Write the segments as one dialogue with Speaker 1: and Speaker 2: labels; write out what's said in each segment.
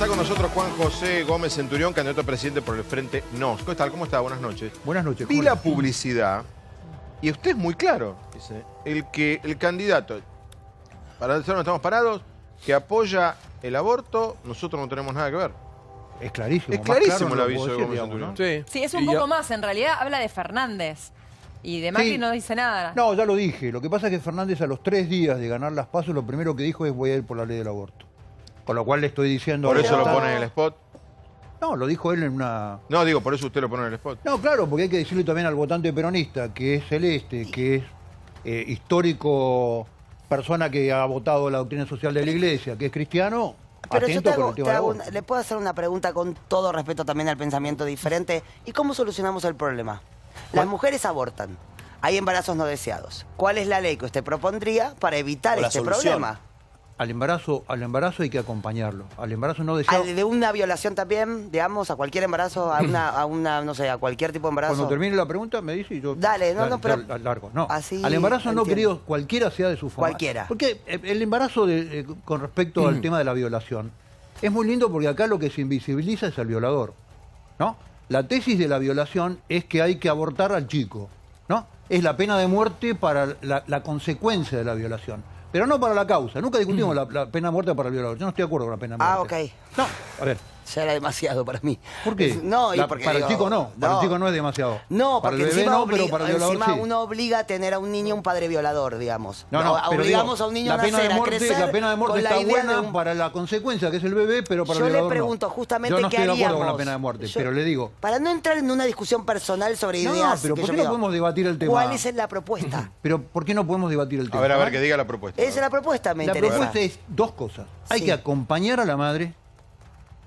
Speaker 1: Está con nosotros Juan José Gómez Centurión, candidato a presidente por el Frente NOS. ¿Cómo está? Buenas noches.
Speaker 2: Buenas noches.
Speaker 1: Vi la publicidad y usted es muy claro. Dice, el candidato, para eso no estamos parados, que apoya el aborto, nosotros no tenemos nada que ver.
Speaker 2: Es clarísimo.
Speaker 1: Es clarísimo
Speaker 2: claro
Speaker 1: el
Speaker 2: no
Speaker 1: aviso de
Speaker 2: puedo
Speaker 1: Gómez
Speaker 2: decir, digamos,
Speaker 1: Centurión.
Speaker 2: ¿no?
Speaker 3: Sí, es un poco más. En realidad habla de Fernández. Y de Macri no dice nada.
Speaker 2: No, ya lo dije. Lo que pasa es que Fernández a los 3 días de ganar las PASO, lo primero que dijo es voy a ir por la ley del aborto. Con lo cual le estoy diciendo...
Speaker 1: ¿Por eso lo pone en el spot?
Speaker 2: No, lo dijo él en una...
Speaker 1: No, digo, por eso usted lo pone en el spot.
Speaker 2: No, claro, porque hay que decirle también al votante peronista, que es celeste, que es histórico persona que ha votado la doctrina social de la Iglesia, que es cristiano,
Speaker 4: pero yo
Speaker 2: atento con el tema del aborto.
Speaker 4: le puedo hacer una pregunta con todo respeto también al pensamiento diferente. ¿Y cómo solucionamos el problema? Las mujeres abortan. Hay embarazos no deseados. ¿Cuál es la ley que usted propondría para evitar este problema?
Speaker 2: Al embarazo hay que acompañarlo. Al embarazo no deseado.
Speaker 4: ¿Al de una violación también, digamos, a cualquier embarazo, no sé, a cualquier tipo de embarazo?
Speaker 2: Cuando termine la pregunta me dice y yo...
Speaker 4: Dale, pero...
Speaker 2: Largo. No,
Speaker 4: así
Speaker 2: al embarazo no,
Speaker 4: entiendo.
Speaker 2: querido, cualquiera sea de su forma.
Speaker 4: Cualquiera.
Speaker 2: Porque el embarazo con respecto al tema de la violación es muy lindo porque acá lo que se invisibiliza es al violador, ¿no? La tesis de la violación es que hay que abortar al chico, ¿no? Es la pena de muerte para la consecuencia de la violación, pero no para la causa. Nunca discutimos la pena de muerte para el violador. Yo no estoy de acuerdo con la pena de muerte.
Speaker 4: Ah, ok.
Speaker 2: No, a ver.
Speaker 4: Ya era demasiado para mí.
Speaker 2: ¿Por qué?
Speaker 4: No, porque
Speaker 2: para el chico no. Para el chico no es demasiado.
Speaker 4: No,
Speaker 2: para
Speaker 4: porque
Speaker 2: el bebé
Speaker 4: encima,
Speaker 2: no, pero para el violador
Speaker 4: encima
Speaker 2: sí.
Speaker 4: uno obliga a tener a un niño un padre violador, digamos.
Speaker 2: No, pero
Speaker 4: obligamos
Speaker 2: digo,
Speaker 4: a un niño
Speaker 2: la
Speaker 4: a
Speaker 2: pena
Speaker 4: nacer,
Speaker 2: de muerte,
Speaker 4: a crecer
Speaker 2: la pena de muerte
Speaker 4: con la
Speaker 2: está
Speaker 4: idea
Speaker 2: buena
Speaker 4: de un...
Speaker 2: para la consecuencia, que es el bebé, pero para el
Speaker 4: Yo
Speaker 2: violador
Speaker 4: le pregunto
Speaker 2: no.
Speaker 4: justamente
Speaker 2: Yo no
Speaker 4: qué
Speaker 2: estoy de
Speaker 4: haríamos.
Speaker 2: acuerdo con la pena de muerte, pero le digo...
Speaker 4: Para no entrar en una discusión personal sobre ideas...
Speaker 2: No, pero ¿por qué no podemos debatir el tema?
Speaker 4: ¿Cuál es la propuesta?
Speaker 2: Pero ¿por qué no podemos debatir el tema?
Speaker 1: A ver, que diga la propuesta.
Speaker 4: Esa es la propuesta, me
Speaker 2: La
Speaker 4: interesa.
Speaker 2: propuesta es dos cosas. Hay
Speaker 4: Sí.
Speaker 2: que acompañar a la madre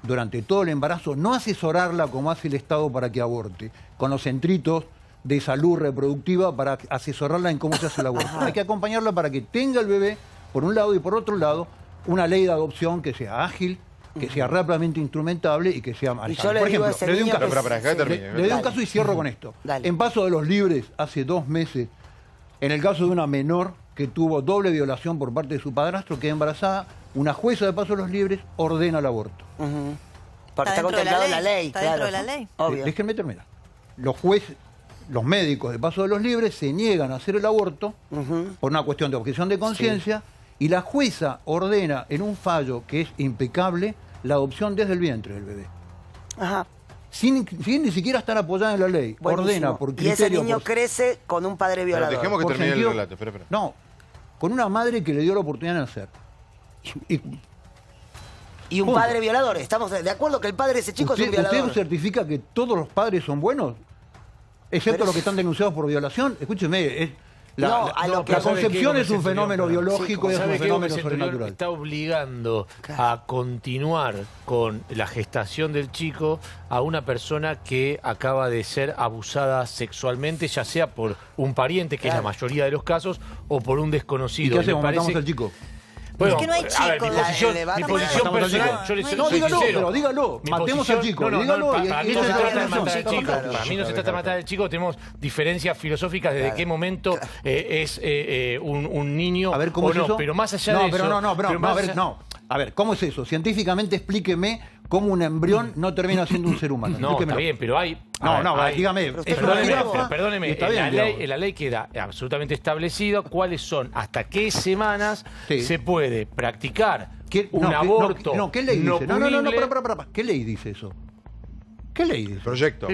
Speaker 2: durante todo el embarazo, no asesorarla como hace el Estado para que aborte, con los centritos de salud reproductiva para asesorarla en cómo se hace el aborto. Hay que acompañarla para que tenga el bebé, por un lado, y por otro lado, una ley de adopción que sea ágil, que sea rápidamente instrumentable y que sea manejable.
Speaker 4: yo le
Speaker 2: Por
Speaker 4: digo a
Speaker 2: ejemplo,
Speaker 4: ese
Speaker 2: le doy un
Speaker 4: niño
Speaker 2: caso.
Speaker 1: Pero que termine.
Speaker 2: Le doy un
Speaker 4: Dale.
Speaker 2: caso y cierro con esto.
Speaker 4: Dale.
Speaker 2: En Paso de los Libres, hace 2 meses, en el caso de una menor que tuvo doble violación por parte de su padrastro, queda embarazada, una jueza de Paso de los Libres ordena el aborto.
Speaker 4: Porque está
Speaker 5: dentro de la
Speaker 4: contemplado en la
Speaker 5: ley,
Speaker 4: ley.
Speaker 5: está
Speaker 4: claro.
Speaker 5: dentro de la ley.
Speaker 4: Obvio.
Speaker 2: Déjenme terminar. Los jueces, los médicos de Paso de los Libres se niegan a hacer el aborto por una cuestión de objeción de conciencia y la jueza ordena en un fallo que es impecable la adopción desde el vientre del bebé.
Speaker 4: Ajá.
Speaker 2: Sin ni siquiera estar apoyada en la ley.
Speaker 4: Buenísimo.
Speaker 2: Ordena por
Speaker 4: Y
Speaker 2: criterio...
Speaker 4: ese niño
Speaker 2: por-
Speaker 4: crece con un padre
Speaker 1: Pero
Speaker 4: violador.
Speaker 1: dejemos que
Speaker 2: por
Speaker 1: termine
Speaker 2: sentido-
Speaker 1: el relato. Espera.
Speaker 2: No, con una madre que le dio la oportunidad de nacer. Y
Speaker 4: Y un
Speaker 2: Punto.
Speaker 4: padre violador. ¿Estamos de acuerdo que el padre de ese chico es un violador?
Speaker 2: ¿Usted certifica que todos los padres son buenos? Excepto
Speaker 4: Pero-
Speaker 2: los que están denunciados por violación. Escúcheme,
Speaker 4: No, a lo que-
Speaker 2: la
Speaker 6: ¿sabe qué,
Speaker 2: concepción es un
Speaker 6: Gómez
Speaker 2: fenómeno
Speaker 6: Centurión?
Speaker 2: biológico y es un
Speaker 6: ¿Sabe qué,
Speaker 2: fenómeno
Speaker 6: Gómez Centurión
Speaker 2: sobrenatural.
Speaker 6: está obligando a continuar con la gestación del chico a una persona que acaba de ser abusada sexualmente, ya sea por un pariente, que es la mayoría de los casos, o por un
Speaker 2: ¿Y
Speaker 6: desconocido?
Speaker 2: qué
Speaker 6: Me
Speaker 2: hacemos?
Speaker 6: parece-
Speaker 2: ¿Matamos al chico?
Speaker 6: Bueno,
Speaker 5: Es que no hay
Speaker 6: a ver,
Speaker 5: chicos.
Speaker 6: mi
Speaker 4: La-
Speaker 6: posición,
Speaker 4: el debate-
Speaker 6: mi posición
Speaker 2: Matamos al
Speaker 6: personal,
Speaker 2: chico.
Speaker 6: yo le
Speaker 2: No,
Speaker 6: soy
Speaker 2: dígalo,
Speaker 6: sincero.
Speaker 2: pero dígalo.
Speaker 6: Mi
Speaker 2: Matemos
Speaker 6: posición-
Speaker 2: al chico, dígalo,
Speaker 6: para
Speaker 2: y
Speaker 6: mí no
Speaker 2: esa
Speaker 6: se
Speaker 2: es la
Speaker 6: trata de
Speaker 2: discusión.
Speaker 6: matar al chico.
Speaker 2: Claro.
Speaker 6: Para mí no se trata de matar al chico. Tenemos diferencias filosóficas desde qué momento es un niño
Speaker 2: A ver, ¿cómo
Speaker 6: o
Speaker 2: es
Speaker 6: no.
Speaker 2: eso?
Speaker 6: Pero más allá
Speaker 2: no,
Speaker 6: de
Speaker 2: pero
Speaker 6: eso...
Speaker 2: pero
Speaker 6: más
Speaker 2: a ver,
Speaker 6: allá-
Speaker 2: no. A ver, ¿cómo es eso? Científicamente explíqueme cómo un embrión no termina siendo un ser humano.
Speaker 6: No,
Speaker 2: Explíquemelo.
Speaker 6: está bien, pero hay...
Speaker 2: No,
Speaker 6: hay-
Speaker 2: dígame. Es una
Speaker 6: Perdóneme,
Speaker 2: jirafa,
Speaker 6: perdóneme,
Speaker 2: y está
Speaker 6: en,
Speaker 2: bien,
Speaker 6: la
Speaker 2: digamos.
Speaker 6: ley, en la ley queda absolutamente establecido cuáles son, hasta qué semanas
Speaker 2: Sí.
Speaker 6: se puede practicar un
Speaker 2: No,
Speaker 6: aborto
Speaker 2: no, ¿qué ley
Speaker 6: no
Speaker 2: dice? No,
Speaker 6: punible.
Speaker 2: para. ¿Qué ley dice eso? ¿Qué ley dice?
Speaker 1: Proyecto.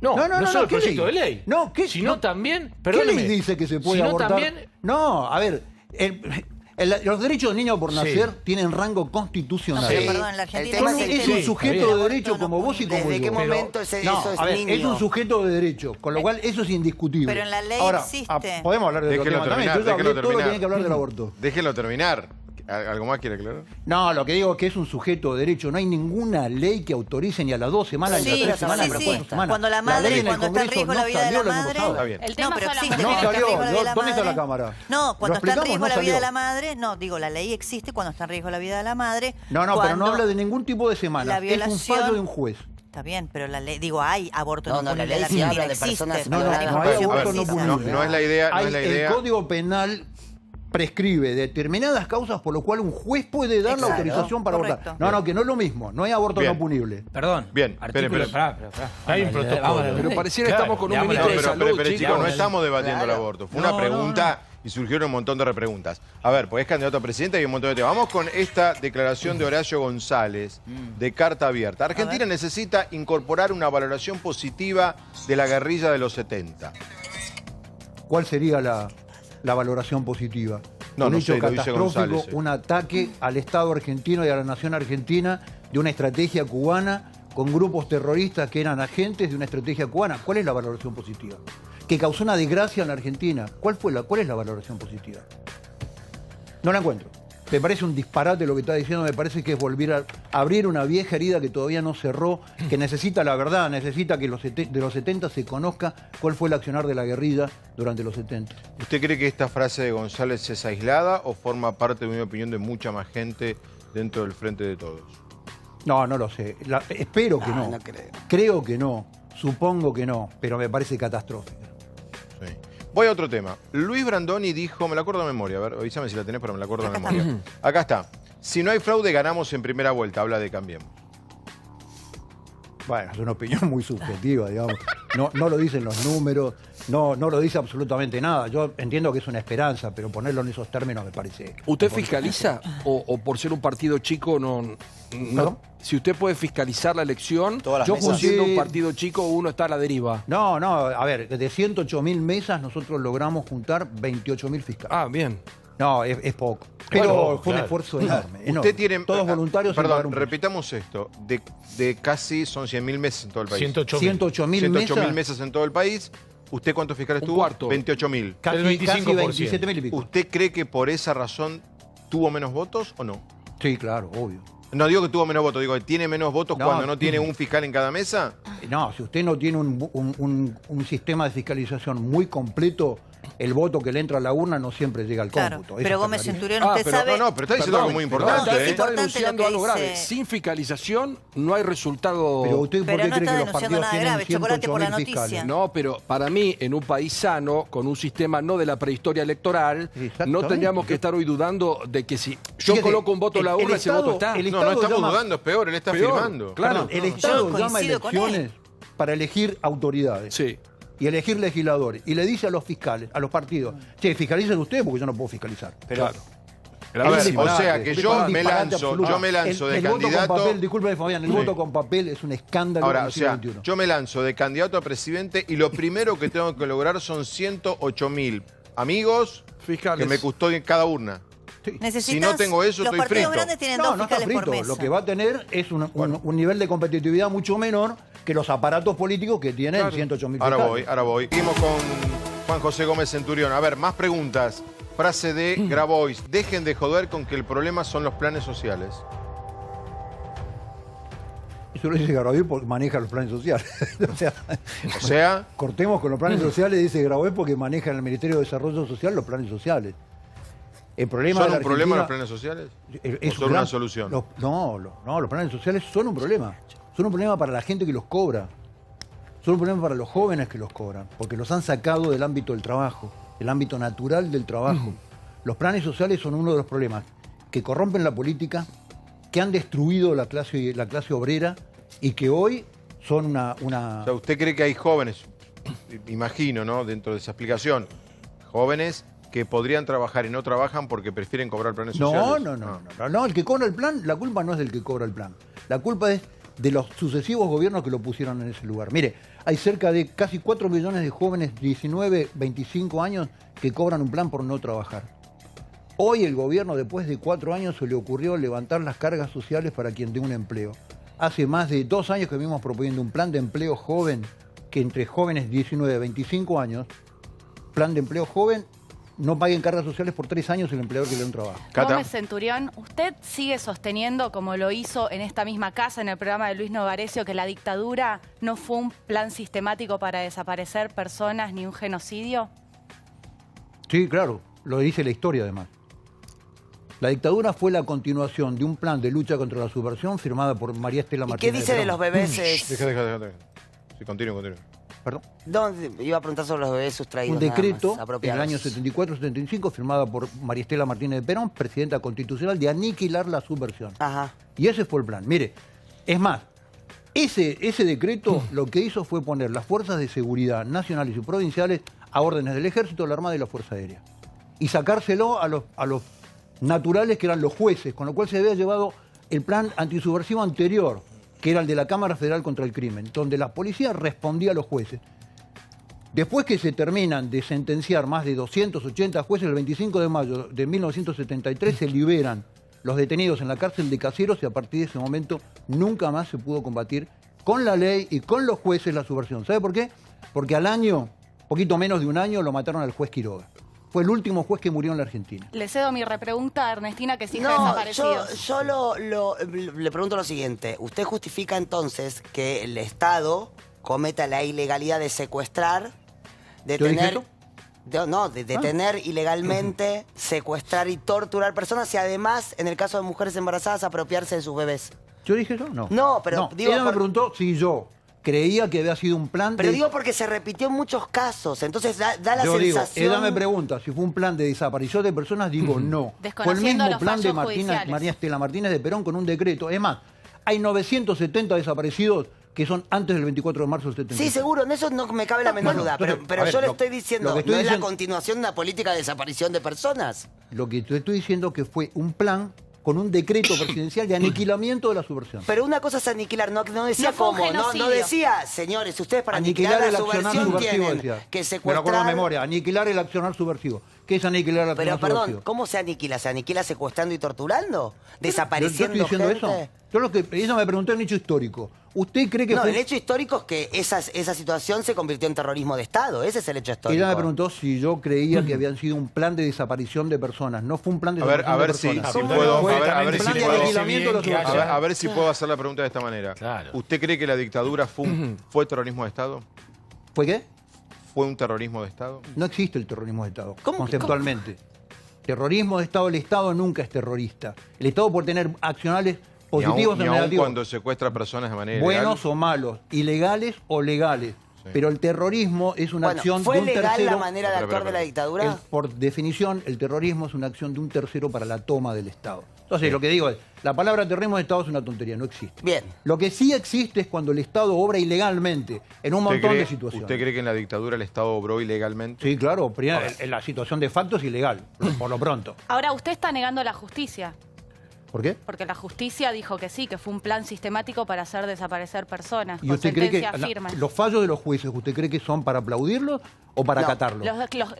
Speaker 6: No, no, solo el
Speaker 2: ¿qué
Speaker 6: proyecto
Speaker 2: ley?
Speaker 6: de ley.
Speaker 2: No, ¿qué,
Speaker 6: sino
Speaker 2: no,
Speaker 6: también,
Speaker 2: ¿qué
Speaker 6: perdóneme,
Speaker 2: ley dice que se puede
Speaker 6: sino
Speaker 2: abortar?
Speaker 6: también,
Speaker 2: No, a ver, los derechos del niño por
Speaker 6: Sí.
Speaker 2: nacer tienen rango constitucional.
Speaker 5: No, pero
Speaker 4: Sí.
Speaker 5: perdón, en la
Speaker 4: El
Speaker 5: Argentina
Speaker 4: tema
Speaker 2: Es
Speaker 4: es
Speaker 2: un,
Speaker 4: el
Speaker 2: es
Speaker 4: tema.
Speaker 2: un
Speaker 6: Sí,
Speaker 2: sujeto
Speaker 6: está
Speaker 2: de
Speaker 6: bien.
Speaker 2: derecho como vos y como
Speaker 4: ¿Desde
Speaker 2: yo.
Speaker 4: qué
Speaker 2: Pero-
Speaker 4: momento eso es
Speaker 2: a ver,
Speaker 4: niño?
Speaker 2: es un sujeto de derecho, con lo cual eso es indiscutible.
Speaker 5: Pero en la ley
Speaker 2: Ahora,
Speaker 5: existe.
Speaker 2: podemos hablar de otro
Speaker 1: Déjelo
Speaker 2: tema también.
Speaker 1: terminar,
Speaker 2: Yo ya hablé
Speaker 1: déjelo
Speaker 2: todo lo que
Speaker 1: terminar.
Speaker 2: tiene que hablar del aborto.
Speaker 1: Déjelo terminar. ¿Algo más quiere aclarar?
Speaker 2: No, lo que digo es que es un sujeto de derecho. No hay ninguna ley que autorice ni a las 2 semanas ni a las
Speaker 5: Sí,
Speaker 2: 3 semanas ni a las
Speaker 5: sí,
Speaker 2: 4
Speaker 5: sí.
Speaker 2: semanas.
Speaker 5: Cuando la
Speaker 2: ley
Speaker 5: madre,
Speaker 2: en el
Speaker 5: cuando está en
Speaker 2: Congreso
Speaker 5: riesgo
Speaker 2: no
Speaker 5: la vida de
Speaker 2: salió
Speaker 5: la
Speaker 2: el año
Speaker 5: madre...
Speaker 2: pasado.
Speaker 1: Está bien.
Speaker 3: El tema
Speaker 5: No, pero
Speaker 3: solamente-
Speaker 5: existe.
Speaker 2: No
Speaker 5: cuando está en
Speaker 2: salió.
Speaker 5: riesgo la vida de la
Speaker 2: ¿Dónde está la
Speaker 5: madre.
Speaker 2: cámara?
Speaker 5: No,
Speaker 2: ¿Lo
Speaker 5: cuando está en
Speaker 2: explicamos?
Speaker 5: riesgo
Speaker 2: No
Speaker 5: la vida de
Speaker 2: salió.
Speaker 5: la madre, no, digo, la ley existe cuando está en riesgo la vida de la madre.
Speaker 2: No, pero no
Speaker 5: cuando
Speaker 2: habla de ningún tipo de semana.
Speaker 5: la
Speaker 2: Es un
Speaker 5: violación-
Speaker 2: fallo de un juez.
Speaker 5: Está bien, pero la ley, digo, hay aborto
Speaker 4: No,
Speaker 5: no,
Speaker 4: no, la
Speaker 5: punible
Speaker 4: ley
Speaker 5: en
Speaker 4: sí
Speaker 5: la
Speaker 4: habla
Speaker 5: Argentina,
Speaker 4: de personas
Speaker 5: existe.
Speaker 2: No, no,
Speaker 4: violadas.
Speaker 2: no hay
Speaker 1: A ver,
Speaker 2: aborto no
Speaker 5: precisa.
Speaker 2: punible.
Speaker 1: No es la idea, no
Speaker 2: Hay
Speaker 1: es la idea.
Speaker 2: el Código Penal prescribe determinadas causas por lo cual un juez puede dar la
Speaker 5: Exacto,
Speaker 2: autorización para
Speaker 5: correcto.
Speaker 2: abortar. No, que no es lo mismo. No hay aborto
Speaker 1: Bien.
Speaker 2: no punible.
Speaker 7: Perdón.
Speaker 1: Bien,
Speaker 7: Artículo,
Speaker 1: espere.
Speaker 6: Hay un protocolo.
Speaker 8: Pero pareciera que estamos con un
Speaker 6: Claro,
Speaker 8: ministro de
Speaker 1: pero,
Speaker 8: salud,
Speaker 1: chicos,
Speaker 8: chicos.
Speaker 1: no estamos debatiendo el
Speaker 4: Claro.
Speaker 1: aborto. Fue una pregunta y surgieron un montón de repreguntas. A ver, pues es candidato a presidente y hay un montón de temas. Vamos con esta declaración de Horacio González, de Carta Abierta. Argentina necesita incorporar una valoración positiva de la guerrilla de los 70.
Speaker 2: ¿Cuál sería la valoración positiva?
Speaker 1: No,
Speaker 2: un
Speaker 1: no
Speaker 2: hecho
Speaker 1: sé, lo dice
Speaker 2: catastrófico,
Speaker 1: González.
Speaker 2: un ataque al Estado argentino y a la nación argentina de una estrategia cubana con grupos terroristas que eran agentes de una estrategia cubana. ¿Cuál es la valoración positiva? Que causó una desgracia en la Argentina. ¿Cuál es la valoración positiva? No la encuentro. Me parece un disparate lo que está diciendo, me parece que es volver a abrir una vieja herida que todavía no cerró, que necesita la verdad, necesita que de los 70 se conozca cuál fue el accionar de la guerrilla durante los 70.
Speaker 1: ¿Usted cree que esta frase de González es aislada o forma parte, de mi opinión, de mucha más gente dentro del Frente de Todos?
Speaker 2: No, no lo sé. Espero que no.
Speaker 4: No creo.
Speaker 2: Creo que no. Supongo que no, pero me parece catastrófico.
Speaker 1: Sí. Voy a otro tema. Luis Brandoni dijo, me la acuerdo de memoria, a ver, avísame si la tenés, pero me la acuerdo de memoria. Acá está. Si no hay fraude, ganamos en primera vuelta. Habla de Cambiemos.
Speaker 2: Bueno, es una opinión muy subjetiva, digamos. No lo dicen los números, no lo dice absolutamente nada. Yo entiendo que es una esperanza, pero ponerlo en esos términos me parece...
Speaker 8: ¿Usted fiscaliza o por ser un partido chico no?
Speaker 2: ¿Perdón?
Speaker 8: Si usted puede fiscalizar la elección,
Speaker 4: Todas las
Speaker 8: yo
Speaker 4: mesas.
Speaker 8: siendo un partido chico uno está a la deriva.
Speaker 2: No, a ver, de 108.000 mesas nosotros logramos juntar 28.000 fiscales.
Speaker 8: Ah, bien.
Speaker 2: No, es poco. Pero
Speaker 6: Bueno,
Speaker 2: fue un
Speaker 6: claro.
Speaker 2: esfuerzo enorme.
Speaker 1: Usted
Speaker 2: enorme.
Speaker 1: tiene...
Speaker 2: Todos voluntarios. sin pagar
Speaker 1: Perdón,
Speaker 2: un peso.
Speaker 1: repitamos esto. De casi son 100.000 mesas en todo el país.
Speaker 6: 108.000.
Speaker 2: 108.000
Speaker 1: 108.000
Speaker 2: mesas.
Speaker 1: mesas en todo el país. ¿Usted cuántos fiscales
Speaker 8: Un
Speaker 1: tuvo?
Speaker 8: cuarto.
Speaker 1: 28.000.
Speaker 2: Casi,
Speaker 6: El 25%.
Speaker 2: casi 27.000 y pico.
Speaker 1: ¿Usted cree que por esa razón tuvo menos votos o no?
Speaker 2: Sí, claro, obvio.
Speaker 1: No digo que tuvo menos votos, digo que tiene menos votos
Speaker 2: No,
Speaker 1: cuando no tiene un fiscal en cada mesa.
Speaker 2: No, si usted no tiene un sistema de fiscalización muy completo, el voto que le entra a la urna no siempre llega al
Speaker 5: Claro,
Speaker 2: cómputo. Eso
Speaker 5: pero
Speaker 2: está
Speaker 5: Gómez
Speaker 2: clarísimo.
Speaker 5: Centurión,
Speaker 8: Ah,
Speaker 5: usted
Speaker 8: pero
Speaker 5: sabe...
Speaker 1: No, pero está diciendo algo muy importante,
Speaker 5: es
Speaker 8: Está
Speaker 5: importante lo
Speaker 8: denunciando
Speaker 5: que
Speaker 8: algo grave.
Speaker 5: dice-
Speaker 8: Sin fiscalización no hay resultado.
Speaker 2: Pero usted, ¿por
Speaker 5: Pero
Speaker 2: qué
Speaker 5: no
Speaker 2: cree
Speaker 5: está
Speaker 2: que los
Speaker 5: denunciando
Speaker 2: partidos
Speaker 5: nada
Speaker 2: tienen
Speaker 5: grave, chocolate por la
Speaker 2: 108.000
Speaker 5: noticia.
Speaker 2: fiscales?
Speaker 8: No, pero para mí, en un país sano, con un sistema no de la prehistoria electoral,
Speaker 2: Exactamente.
Speaker 8: no tendríamos que estar hoy dudando de que si yo
Speaker 2: Fíjese,
Speaker 8: coloco un voto en la
Speaker 2: el
Speaker 8: urna, ese
Speaker 2: Estado-
Speaker 8: voto está.
Speaker 2: el
Speaker 1: No,
Speaker 2: Estado
Speaker 1: no estamos
Speaker 2: llama-
Speaker 1: dudando, es peor, él está
Speaker 8: Peor,
Speaker 1: firmando.
Speaker 8: claro.
Speaker 2: El
Speaker 5: yo
Speaker 2: Estado llama
Speaker 5: coincido con él.
Speaker 2: elecciones para elegir autoridades
Speaker 8: Sí.
Speaker 2: y elegir legisladores. Y le dice a los fiscales, a los partidos, che, fiscalicen ustedes porque yo no puedo fiscalizar.
Speaker 8: Claro.
Speaker 1: A ver,
Speaker 2: Es un
Speaker 1: o sea
Speaker 2: disparate,
Speaker 1: que
Speaker 2: es
Speaker 1: yo
Speaker 2: un
Speaker 1: me
Speaker 2: disparate
Speaker 1: lanzo,
Speaker 2: absoluto.
Speaker 1: yo me lanzo de
Speaker 2: el voto
Speaker 1: candidato.
Speaker 2: con papel, discúlpeme Fabián, el
Speaker 1: Sí.
Speaker 2: voto con papel es un escándalo
Speaker 1: Ahora,
Speaker 2: del
Speaker 1: o
Speaker 2: siglo
Speaker 1: sea,
Speaker 2: XXI.
Speaker 1: yo me lanzo de candidato a presidente y lo primero que tengo que lograr son 108.000 amigos
Speaker 8: Fiscales.
Speaker 1: que me custodien cada urna.
Speaker 5: Necesitas-
Speaker 1: Si no tengo eso,
Speaker 5: los
Speaker 1: estoy
Speaker 5: partidos
Speaker 1: frito.
Speaker 5: grandes tienen
Speaker 2: No,
Speaker 5: dos
Speaker 2: no está
Speaker 5: fiscales por
Speaker 2: frito.
Speaker 5: mesa.
Speaker 2: Lo que va a tener es un nivel de competitividad mucho menor que los aparatos políticos que tienen
Speaker 8: Claro.
Speaker 2: 108.000
Speaker 1: Ahora
Speaker 2: fiscales.
Speaker 1: voy, ahora voy. Seguimos con Juan José Gómez Centurión. A ver, más preguntas. Frase de Grabois. Dejen de joder con que el problema son los planes sociales.
Speaker 2: Eso lo dice Grabois porque maneja los planes sociales.
Speaker 1: O sea,
Speaker 2: Cortemos con los planes sociales, dice Grabois, porque maneja en el Ministerio de Desarrollo Social los planes sociales. El problema
Speaker 1: ¿son
Speaker 2: de la
Speaker 1: un problema los
Speaker 2: Argentina-
Speaker 1: planes sociales?
Speaker 2: es
Speaker 1: ¿O
Speaker 2: un
Speaker 1: son
Speaker 2: gran-
Speaker 1: una solución?
Speaker 2: los planes sociales son un problema. Son un problema para la gente que los cobra. Son un problema para los jóvenes que los cobran, porque los han sacado del ámbito del trabajo, del ámbito natural del trabajo. Los planes sociales son uno de los problemas que corrompen la política, que han destruido la clase obrera y que hoy son una...
Speaker 1: O sea, ¿usted cree que hay jóvenes, imagino, ¿no? Dentro de esa explicación, jóvenes que podrían trabajar y no trabajan porque prefieren cobrar planes sociales?
Speaker 2: No, el que cobra el plan, la culpa no es del que cobra el plan. La culpa es de los sucesivos gobiernos que lo pusieron en ese lugar. Mire, hay cerca de casi 4 millones de jóvenes 19, 25 años que cobran un plan por no trabajar. Hoy el gobierno, después de 4 años, se le ocurrió levantar las cargas sociales para quien tenga un empleo. Hace más de 2 años que venimos proponiendo un plan de empleo joven, que entre jóvenes 19 a 25 años, plan de empleo joven, no paguen cargas sociales por 3 años el empleador que le da un trabajo.
Speaker 1: Cata.
Speaker 9: Gómez Centurión, ¿usted sigue sosteniendo, como lo hizo en esta misma casa, en el programa de Luis Novarecio, que la dictadura no fue un plan sistemático para desaparecer personas ni un genocidio?
Speaker 2: Sí, claro, lo dice la historia además. La dictadura fue la continuación de un plan de lucha contra la subversión firmada por María Estela
Speaker 4: ¿Y qué
Speaker 2: Martínez.
Speaker 4: dice de los bebés?
Speaker 1: Deja. Sí, continúe.
Speaker 2: Perdón.
Speaker 4: No, iba a preguntar sobre los bebés sustraídos.
Speaker 2: Un decreto
Speaker 4: nada más,
Speaker 2: en el
Speaker 4: apropiados.
Speaker 2: año 74-75 firmado por María Estela Martínez de Perón, presidenta constitucional, de aniquilar la subversión.
Speaker 4: Ajá.
Speaker 2: Y ese fue el plan. Mire, es más, ese decreto lo que hizo fue poner las fuerzas de seguridad nacionales y provinciales a órdenes del Ejército, la Armada y la Fuerza Aérea. Y sacárselo a los naturales, que eran los jueces, con lo cual se había llevado el plan antisubversivo anterior, que era el de la Cámara Federal contra el Crimen, donde la policía respondía a los jueces. Después que se terminan de sentenciar más de 280 jueces, el 25 de mayo de 1973 se liberan los detenidos en la cárcel de Caseros y a partir de ese momento nunca más se pudo combatir con la ley y con los jueces la subversión. ¿Sabe por qué? Porque al año, poquito menos de un año, lo mataron al juez Quiroga. Fue el último juez que murió en la Argentina.
Speaker 9: Le cedo mi repregunta a Ernestina, que es hija de
Speaker 4: No,
Speaker 9: desaparecidos.
Speaker 4: yo le pregunto lo siguiente. ¿Usted justifica entonces que el Estado cometa la ilegalidad de secuestrar, de
Speaker 2: ¿Yo dije
Speaker 4: tener...
Speaker 2: eso?
Speaker 4: de detener ilegalmente, secuestrar y torturar personas y además, en el caso de mujeres embarazadas, apropiarse de sus bebés?
Speaker 2: ¿Yo dije eso? No.
Speaker 4: No, pero digo
Speaker 2: ella me
Speaker 4: por-
Speaker 2: preguntó si yo creía que había sido un plan
Speaker 4: Pero
Speaker 2: de...
Speaker 4: digo porque se repitió en muchos casos, entonces da la
Speaker 2: Yo digo,
Speaker 4: sensación...
Speaker 2: ella me pregunta si fue un plan de desaparición de personas, digo no. Fue el
Speaker 9: Desconociendo
Speaker 2: mismo
Speaker 9: los
Speaker 2: plan de
Speaker 9: fallos judiciales.
Speaker 2: María Estela Martínez de Perón con un decreto. Es más, hay 970 desaparecidos que son antes del 24 de marzo del 75.
Speaker 4: Sí, seguro, en eso no me cabe la menor
Speaker 2: Bueno,
Speaker 4: duda,
Speaker 2: entonces,
Speaker 4: pero
Speaker 2: a ver,
Speaker 4: yo le
Speaker 2: lo-
Speaker 4: estoy diciendo,
Speaker 2: lo que estoy
Speaker 4: ¿no es la
Speaker 2: diciendo-
Speaker 4: continuación de una política de desaparición de personas?
Speaker 2: Lo que te estoy diciendo que fue un plan con un decreto presidencial de aniquilamiento de la subversión.
Speaker 4: Pero una cosa es aniquilar, no decía
Speaker 9: No fue un
Speaker 4: cómo, no
Speaker 9: genocidio.
Speaker 4: decía, señores, ustedes para aniquilar,
Speaker 2: Aniquilar el
Speaker 4: la
Speaker 2: accionar
Speaker 4: subversión
Speaker 2: subversivo,
Speaker 4: tienen
Speaker 2: decía.
Speaker 4: que
Speaker 2: Me lo acuerdo de
Speaker 4: secuestrar...
Speaker 2: memoria, aniquilar el accionar subversivo. ¿Qué es aniquilar el
Speaker 4: Pero
Speaker 2: accionar
Speaker 4: perdón,
Speaker 2: subversivo?
Speaker 4: ¿cómo se aniquila? ¿Se aniquila secuestrando y torturando?
Speaker 2: Yo
Speaker 4: ¿Desapareciendo
Speaker 2: estoy diciendo
Speaker 4: gente?
Speaker 2: eso. Yo lo que ella me preguntó en hecho histórico. ¿Usted cree que
Speaker 4: No,
Speaker 2: fue
Speaker 4: el hecho histórico es que esa situación se convirtió en terrorismo de Estado. Ese es el hecho histórico.
Speaker 2: Ella me preguntó si yo creía que habían sido un plan de desaparición de personas. No fue un plan de
Speaker 1: A ver
Speaker 2: desaparición
Speaker 1: si
Speaker 2: de personas.
Speaker 1: puedo,
Speaker 2: Fue
Speaker 1: a ver
Speaker 2: un
Speaker 1: si
Speaker 2: plan de
Speaker 1: puedo.
Speaker 2: aniquilamiento de la
Speaker 6: Que haya-
Speaker 2: subversión.
Speaker 1: A ver si puedo hacer la pregunta de esta manera.
Speaker 6: Claro.
Speaker 1: ¿Usted cree que la dictadura fue terrorismo de Estado?
Speaker 2: ¿Fue qué?
Speaker 1: ¿Fue un terrorismo de Estado?
Speaker 2: No existe el terrorismo de Estado,
Speaker 4: ¿Cómo?
Speaker 2: conceptualmente. Terrorismo de Estado, el Estado nunca es terrorista. El Estado puede tener accionales positivos
Speaker 1: ni
Speaker 2: o
Speaker 1: aun
Speaker 2: negativos.
Speaker 1: cuando secuestra personas de manera
Speaker 2: Buenos
Speaker 1: ilegal.
Speaker 2: o malos, ilegales o legales.
Speaker 1: Sí.
Speaker 2: Pero el terrorismo es una
Speaker 4: Bueno,
Speaker 2: acción
Speaker 4: ¿fue
Speaker 2: de un
Speaker 4: legal
Speaker 2: tercero.
Speaker 4: la manera de
Speaker 1: Espera,
Speaker 4: actuar de la
Speaker 1: espera.
Speaker 4: dictadura?
Speaker 2: Por definición, el terrorismo es una acción de un tercero para la toma del Estado. Entonces, lo que digo es, la palabra terrorismo de Estado es una tontería, no existe.
Speaker 4: Bien.
Speaker 2: Lo que sí existe es cuando el Estado obra ilegalmente en un montón de situaciones.
Speaker 1: ¿Usted cree que en la dictadura el Estado obró ilegalmente?
Speaker 2: Sí, claro, primero, en la situación de facto es ilegal, por lo pronto.
Speaker 9: Ahora, usted está negando la justicia,
Speaker 2: ¿Por qué?
Speaker 9: porque la justicia dijo que sí, que fue un plan sistemático para hacer desaparecer personas,
Speaker 2: ¿Y
Speaker 9: con
Speaker 2: usted cree que
Speaker 9: sentencias firmes.
Speaker 2: los fallos de los jueces, usted cree que son para aplaudirlos o para
Speaker 4: No,
Speaker 2: acatarlos?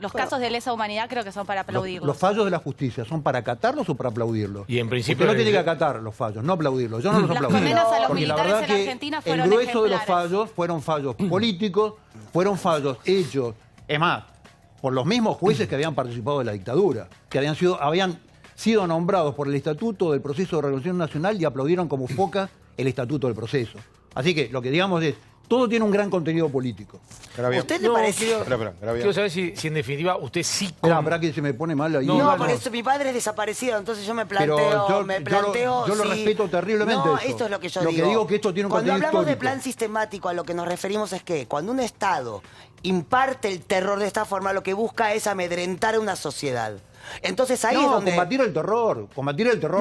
Speaker 9: Los casos de lesa humanidad creo que son para aplaudirlos.
Speaker 2: Los fallos de la justicia, ¿son para acatarlos o para aplaudirlos?
Speaker 6: Y en principio
Speaker 2: Usted no
Speaker 6: el-
Speaker 2: tiene que acatar los fallos, no aplaudirlos. Yo no los
Speaker 9: Las
Speaker 2: aplaudo.
Speaker 9: condenas a los
Speaker 2: Porque la
Speaker 9: militares
Speaker 2: verdad
Speaker 9: en la
Speaker 2: que
Speaker 9: Argentina
Speaker 2: el
Speaker 9: fueron
Speaker 2: grueso de los
Speaker 9: ejemplares.
Speaker 2: fallos fueron fallos políticos, fueron fallos hechos, es más, por los mismos jueces que habían participado de la dictadura, que habían sido nombrados por el Estatuto del Proceso de Revolución Nacional y aplaudieron como focas el Estatuto del Proceso. Así que lo que digamos es, todo tiene un gran contenido político.
Speaker 1: Gravian.
Speaker 4: ¿Usted le
Speaker 6: No,
Speaker 4: parece...?
Speaker 1: Espera, Gravian.
Speaker 6: Quiero saber si en definitiva usted sí...
Speaker 2: Espera que se me pone mal ahí.
Speaker 6: No,
Speaker 4: No,
Speaker 6: no,
Speaker 4: por
Speaker 6: no.
Speaker 4: eso mi padre es desaparecido, entonces yo me
Speaker 2: Pero
Speaker 4: planteo...
Speaker 2: yo lo
Speaker 4: si-
Speaker 2: respeto terriblemente
Speaker 4: No,
Speaker 2: eso.
Speaker 4: esto es lo que yo
Speaker 2: Lo
Speaker 4: digo.
Speaker 2: que digo es que esto tiene un
Speaker 4: Cuando
Speaker 2: contenido
Speaker 4: hablamos de
Speaker 2: histórico.
Speaker 4: plan sistemático, a lo que nos referimos es que cuando un Estado imparte el terror de esta forma, lo que busca es amedrentar a una sociedad. Entonces ahí es
Speaker 2: No,
Speaker 4: donde...
Speaker 2: combatir el terror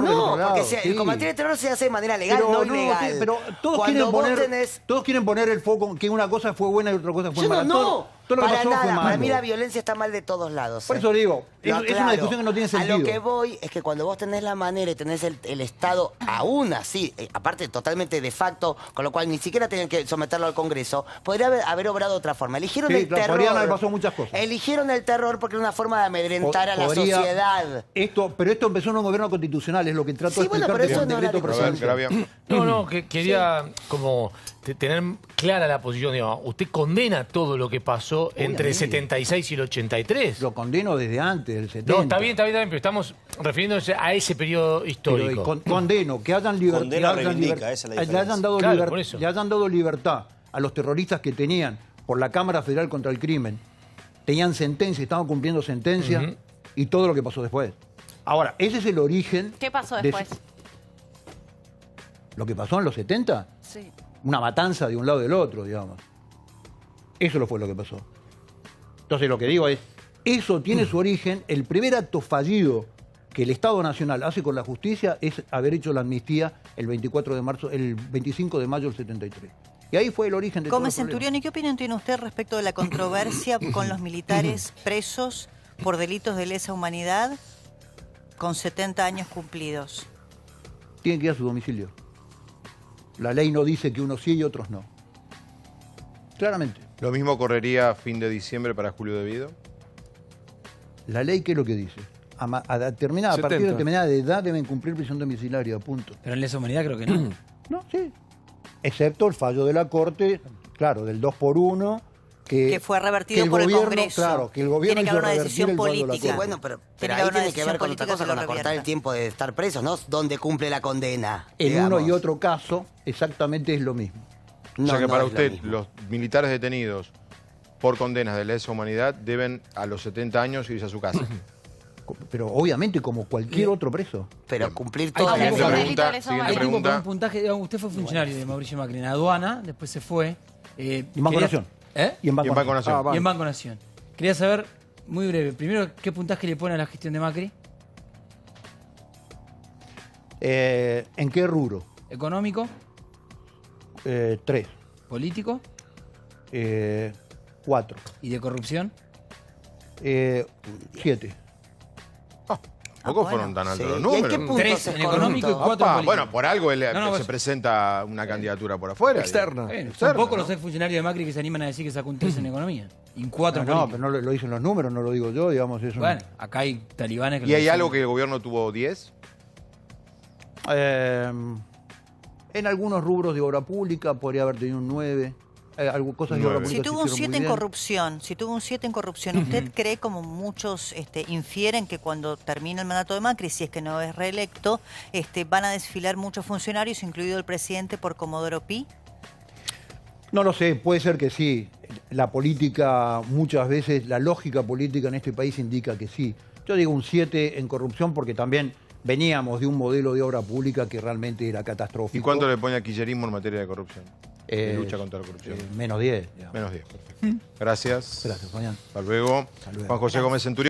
Speaker 2: del
Speaker 4: No,
Speaker 2: otro lado.
Speaker 4: porque
Speaker 2: sí.
Speaker 4: combatir el terror se hace de manera legal,
Speaker 2: Pero
Speaker 4: no
Speaker 2: no,
Speaker 4: ilegal.
Speaker 2: sí, pero todos
Speaker 4: Cuando vos
Speaker 2: quieren, poner,
Speaker 4: tenés...
Speaker 2: todos quieren poner el foco que una cosa fue buena y otra cosa fue
Speaker 4: Yo
Speaker 2: mala.
Speaker 4: no,
Speaker 2: Todo lo que
Speaker 4: para
Speaker 2: pasó fue
Speaker 4: nada. Para
Speaker 2: malo.
Speaker 4: mí la violencia está mal de todos lados.
Speaker 2: Por eso digo,
Speaker 4: Lo
Speaker 2: es una
Speaker 4: aclaro.
Speaker 2: discusión que no tiene sentido.
Speaker 4: A lo que voy es que cuando vos tenés la manera y tenés el Estado aún así, aparte totalmente de facto, con lo cual ni siquiera tenían que someterlo al Congreso, podría haber obrado de otra forma. Eligieron
Speaker 2: Sí,
Speaker 4: el
Speaker 2: claro,
Speaker 4: terror.
Speaker 2: podrían haber pasado muchas cosas.
Speaker 4: Eligieron el terror porque era una forma de amedrentar a la
Speaker 2: Podría-
Speaker 4: sociedad.
Speaker 2: Pero esto empezó en un gobierno constitucional, es lo que trato
Speaker 4: Sí,
Speaker 2: de
Speaker 4: bueno,
Speaker 2: explicar
Speaker 4: pero
Speaker 2: con
Speaker 4: eso
Speaker 2: un
Speaker 4: no era
Speaker 2: decreto
Speaker 1: A ver,
Speaker 2: presidencial.
Speaker 1: Gravian.
Speaker 6: No, que quería como tener clara la posición. Digamos. Usted condena todo lo que pasó entre el 76 y el 83.
Speaker 2: Lo condeno desde antes del 70.
Speaker 6: No, está bien, pero estamos refiriéndonos a ese periodo
Speaker 2: Pero
Speaker 6: histórico.
Speaker 2: condeno que hayan
Speaker 7: Condena reivindica, esa es la
Speaker 2: le hayan dado
Speaker 6: Claro, por eso.
Speaker 2: le hayan dado libertad a los terroristas que tenían por la Cámara Federal contra el Crimen. Tenían sentencia, estaban cumpliendo sentencia
Speaker 6: Ujú.
Speaker 2: y todo lo que pasó después. Ahora, ese es el origen.
Speaker 9: ¿Qué pasó
Speaker 2: de-
Speaker 9: después?
Speaker 2: Lo que pasó en los 70,
Speaker 9: Sí.
Speaker 2: una matanza de un lado y del otro, digamos. Eso fue lo que pasó. Entonces lo que digo es, eso tiene su origen, el primer acto fallido que el Estado Nacional hace con la justicia es haber hecho la amnistía el 25 de mayo del 73. Y ahí fue el origen de todo el
Speaker 5: Gómez
Speaker 2: problema.
Speaker 5: Centurión, ¿y qué opinión tiene usted respecto de la controversia con los militares presos por delitos de lesa humanidad con 70 años cumplidos?
Speaker 2: Tienen que ir a su domicilio. La ley no dice que unos sí y otros no. Claramente.
Speaker 1: ¿Lo mismo correría a fin de diciembre para Julio Devido?
Speaker 2: La ley, ¿qué es lo que dice? A partir de
Speaker 8: 70.
Speaker 2: determinada edad deben cumplir prisión domiciliaria, punto.
Speaker 7: Pero en lesa humanidad creo que no.
Speaker 2: No, sí. Excepto el fallo de la Corte, claro, del 2x1,
Speaker 5: Que fue revertido
Speaker 2: que
Speaker 5: por el
Speaker 2: gobierno,
Speaker 5: Congreso.
Speaker 2: Claro, que el gobierno
Speaker 5: Tiene que haber
Speaker 2: hizo
Speaker 5: una
Speaker 2: revertir
Speaker 5: decisión
Speaker 2: el fallo de la
Speaker 5: política.
Speaker 4: Sí,
Speaker 2: Corte.
Speaker 4: bueno, pero
Speaker 5: Tiene que
Speaker 4: ahí
Speaker 5: haber una
Speaker 4: tiene que ver
Speaker 5: decisión
Speaker 4: con otra
Speaker 5: política
Speaker 4: cosa,
Speaker 5: que
Speaker 4: con
Speaker 5: lo
Speaker 4: acortar
Speaker 5: revierta.
Speaker 4: el tiempo de estar presos, no dónde cumple la condena.
Speaker 2: En
Speaker 4: digamos.
Speaker 2: uno y otro caso, exactamente es lo mismo.
Speaker 1: O sea que
Speaker 4: No,
Speaker 1: para
Speaker 4: no es lo
Speaker 1: usted,
Speaker 4: mismo.
Speaker 1: los militares detenidos por condenas de lesa humanidad deben a los 70 años irse a su casa.
Speaker 2: Pero obviamente como cualquier otro preso.
Speaker 4: Pero cumplir
Speaker 7: Hay
Speaker 4: toda la
Speaker 7: tipos
Speaker 9: Aunque sea
Speaker 7: que-
Speaker 9: delito de lesa
Speaker 1: siguiente
Speaker 7: Hay
Speaker 9: humanidad.
Speaker 7: tipo con
Speaker 1: pregunta.
Speaker 7: un puntaje, digamos, usted fue funcionario de Mauricio Macri en aduana, después se fue.
Speaker 2: Y en Banco Nación.
Speaker 7: ¿Eh?
Speaker 2: Y en Banco
Speaker 1: Y en Banco
Speaker 2: Nación.
Speaker 1: Nación.
Speaker 8: Ah,
Speaker 7: Y en Banco Nación. Quería saber, muy breve, primero, ¿qué puntaje le pone a la gestión de Macri?
Speaker 2: ¿En qué rubro?
Speaker 7: ¿Económico?
Speaker 2: 3.
Speaker 7: ¿Político?
Speaker 2: 4.
Speaker 7: ¿Y de corrupción?
Speaker 2: 7.
Speaker 1: Tampoco
Speaker 5: bueno.
Speaker 1: fueron tan altos
Speaker 4: Sí,
Speaker 1: los
Speaker 4: ¿y en qué
Speaker 1: números.
Speaker 4: punto
Speaker 7: 3
Speaker 4: es
Speaker 7: en económico y
Speaker 4: corrupto?
Speaker 7: 4 en
Speaker 1: Opa,
Speaker 7: político.
Speaker 1: bueno, por algo él
Speaker 7: No, no,
Speaker 1: se
Speaker 7: vos-
Speaker 1: presenta una candidatura por afuera.
Speaker 8: Externa.
Speaker 7: Bueno, son
Speaker 1: Externa,
Speaker 7: pocos
Speaker 1: ¿no?
Speaker 7: los exfuncionarios de Macri que se animan a decir que sacó un 3 en economía. Y 4 en
Speaker 2: No,
Speaker 7: política.
Speaker 2: pero no lo dicen los números, no lo digo yo, digamos. Es un-
Speaker 7: Bueno, acá hay talibanes que
Speaker 1: ¿Y
Speaker 7: lo
Speaker 1: hay
Speaker 7: dicen.
Speaker 1: algo que el gobierno tuvo 10?
Speaker 2: En algunos rubros de obra pública podría haber tenido un 9. Cosas de
Speaker 1: 9.
Speaker 2: obra pública
Speaker 5: Si
Speaker 2: se
Speaker 5: tuvo un
Speaker 2: hicieron
Speaker 5: 7
Speaker 2: muy
Speaker 5: en
Speaker 2: bien.
Speaker 5: corrupción, ¿usted cree, como muchos infieren, que cuando termine el mandato de Macri, si es que no es reelecto, van a desfilar muchos funcionarios, incluido el presidente, por Comodoro Pi?
Speaker 2: No lo sé, puede ser que sí. La política, muchas veces, la lógica política en este país indica que sí. Yo digo un 7 en corrupción porque también veníamos de un modelo de obra pública que realmente era catastrófico.
Speaker 1: ¿Y cuánto le pone al kirchnerismo en materia de corrupción? De
Speaker 2: Eh,
Speaker 1: lucha contra la corrupción.
Speaker 2: Menos 10. digamos.
Speaker 1: Menos 10, perfecto. Gracias.
Speaker 2: Gracias, Fabián.
Speaker 1: Hasta luego.
Speaker 2: Hasta luego.
Speaker 1: Juan José Gómez Centurión.